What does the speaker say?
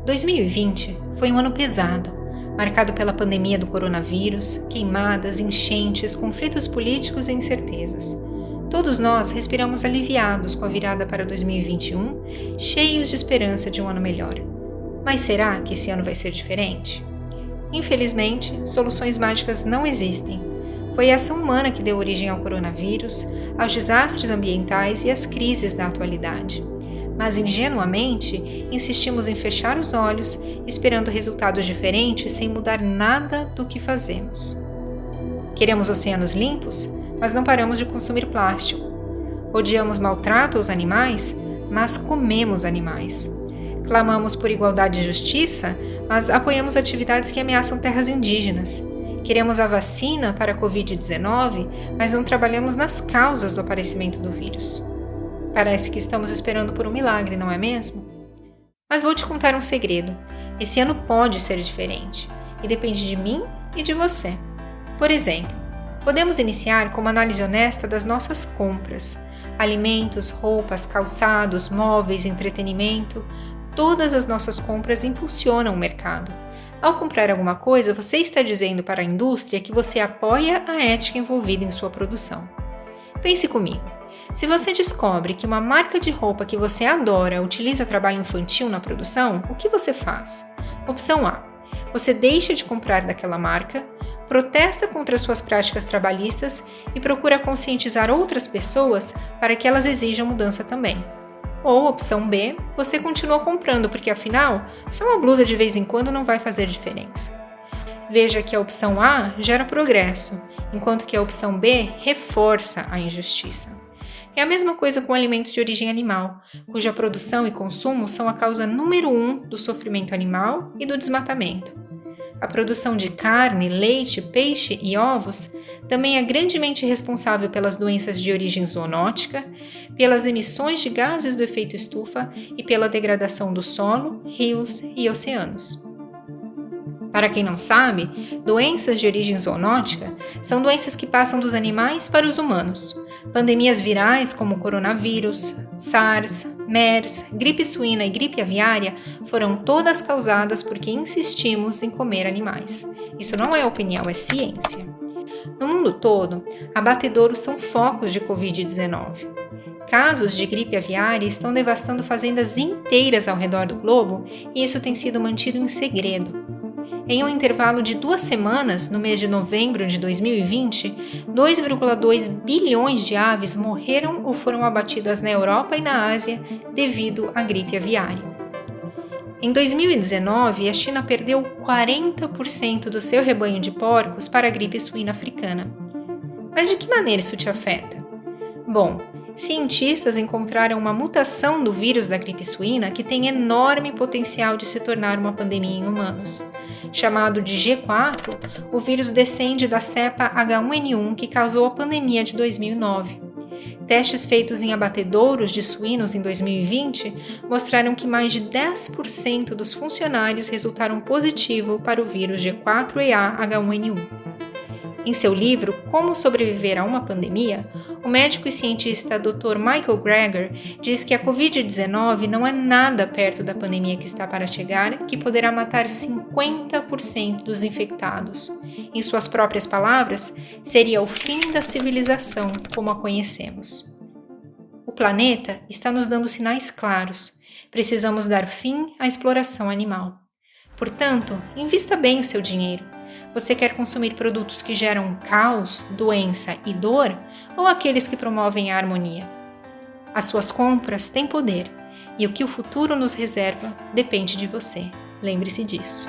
2020 foi um ano pesado, marcado pela pandemia do coronavírus, queimadas, enchentes, conflitos políticos e incertezas. Todos nós respiramos aliviados com a virada para 2021, cheios de esperança de um ano melhor. Mas será que esse ano vai ser diferente? Infelizmente, soluções mágicas não existem. Foi a ação humana que deu origem ao coronavírus, aos desastres ambientais e às crises da atualidade. Mas ingenuamente, insistimos em fechar os olhos, esperando resultados diferentes sem mudar nada do que fazemos. Queremos oceanos limpos, mas não paramos de consumir plástico. Odiamos maltrato aos animais, mas comemos animais. Clamamos por igualdade e justiça, mas apoiamos atividades que ameaçam terras indígenas. Queremos a vacina para a Covid-19, mas não trabalhamos nas causas do aparecimento do vírus. Parece que estamos esperando por um milagre, não é mesmo? Mas vou te contar um segredo. Esse ano pode ser diferente, e depende de mim e de você. Por exemplo, podemos iniciar com uma análise honesta das nossas compras. Alimentos, roupas, calçados, móveis, entretenimento. Todas as nossas compras impulsionam o mercado. Ao comprar alguma coisa, você está dizendo para a indústria que você apoia a ética envolvida em sua produção. Pense comigo. Se você descobre que uma marca de roupa que você adora utiliza trabalho infantil na produção, o que você faz? Opção A. Você deixa de comprar daquela marca, protesta contra suas práticas trabalhistas e procura conscientizar outras pessoas para que elas exijam mudança também. Ou, opção B, você continua comprando porque, afinal, só uma blusa de vez em quando não vai fazer diferença. Veja que a opção A gera progresso, enquanto que a opção B reforça a injustiça. É a mesma coisa com alimentos de origem animal, cuja produção e consumo são a causa número 1 do sofrimento animal e do desmatamento. A produção de carne, leite, peixe e ovos também é grandemente responsável pelas doenças de origem zoonótica, pelas emissões de gases do efeito estufa e pela degradação do solo, rios e oceanos. Para quem não sabe, doenças de origem zoonótica são doenças que passam dos animais para os humanos. Pandemias virais como o coronavírus, SARS, MERS, gripe suína e gripe aviária foram todas causadas porque insistimos em comer animais. Isso não é opinião, é ciência. No mundo todo, abatedouros são focos de Covid-19. Casos de gripe aviária estão devastando fazendas inteiras ao redor do globo e isso tem sido mantido em segredo. Em um intervalo de 2 semanas, no mês de novembro de 2020, 2,2 bilhões de aves morreram ou foram abatidas na Europa e na Ásia devido à gripe aviária. Em 2019, a China perdeu 40% do seu rebanho de porcos para a gripe suína africana. Mas de que maneira isso te afeta? Bom, cientistas encontraram uma mutação do vírus da gripe suína que tem enorme potencial de se tornar uma pandemia em humanos. Chamado de G4, o vírus descende da cepa H1N1 que causou a pandemia de 2009. Testes feitos em abatedouros de suínos em 2020 mostraram que mais de 10% dos funcionários resultaram positivo para o vírus G4EA-H1N1. Em seu livro Como Sobreviver a uma Pandemia, o médico e cientista Dr. Michael Greger diz que a Covid-19 não é nada perto da pandemia que está para chegar, que poderá matar 50% dos infectados. Em suas próprias palavras, seria o fim da civilização como a conhecemos. O planeta está nos dando sinais claros. Precisamos dar fim à exploração animal. Portanto, invista bem o seu dinheiro. Você quer consumir produtos que geram caos, doença e dor ou aqueles que promovem a harmonia? As suas compras têm poder e o que o futuro nos reserva depende de você. Lembre-se disso.